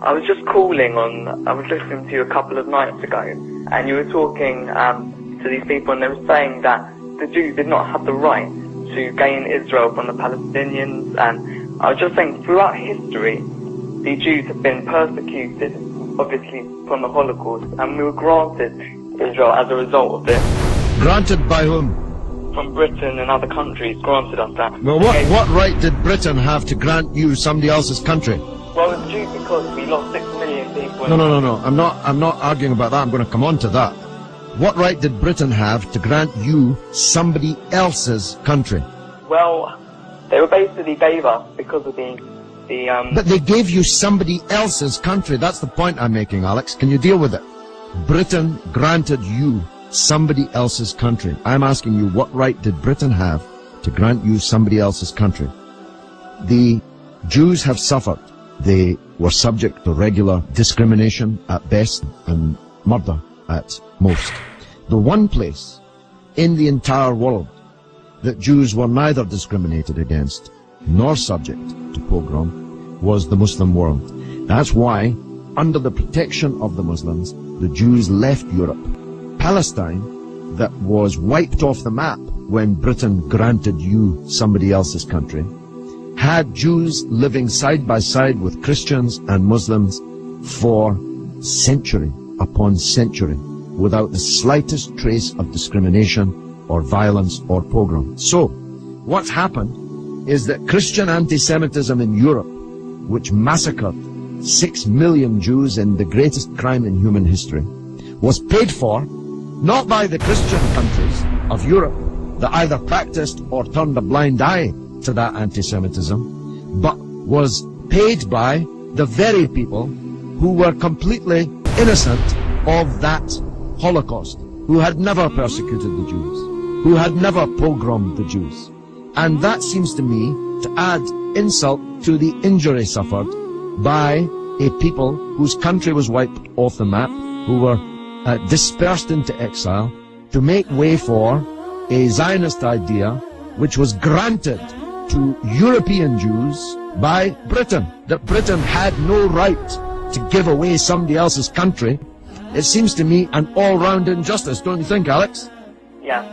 I was just calling I was listening to you a couple of nights ago, and you were talking to these people, and they were saying that the Jews did not have the right to gain Israel from the Palestinians, and I was just saying, throughout history, the Jews have been persecuted, obviously from the Holocaust, and we were granted Israel as a result of this. Granted by whom? From Britain and other countries granted us that. Well, what right did Britain have to grant you somebody else's country? Well, it's due because we lost 6 million people. No. I'm not arguing about that. I'm going to come on to that. What right did Britain have to grant you somebody else's country? Well, they were basically gave us because of the But they gave you somebody else's country. That's the point I'm making, Alex. Can you deal with it? Britain granted you somebody else's country. I'm asking you, what right did Britain have to grant you somebody else's country? The Jews have suffered. They were subject to regular discrimination at best and murder at most. The one place in the entire world that Jews were neither discriminated against nor subject to pogrom was the Muslim world. That's why, under the protection of the Muslims, the Jews left Europe. Palestine, that was wiped off the map when Britain granted you somebody else's country, had Jews living side by side with Christians and Muslims for century upon century without the slightest trace of discrimination or violence or pogrom. So, what's happened is that Christian anti-Semitism in Europe, which massacred 6 million Jews in the greatest crime in human history, was paid for not by the Christian countries of Europe that either practiced or turned a blind eye to that anti-Semitism, but was paid by the very people who were completely innocent of that holocaust, who had never persecuted the Jews, who had never pogromed the Jews. And that seems to me to add insult to the injury suffered by a people whose country was wiped off the map, who were dispersed into exile, to make way for a Zionist idea which was granted to European Jews by Britain, that Britain had no right to give away somebody else's country. It seems to me an all-round injustice, don't you think, Alex? Yeah.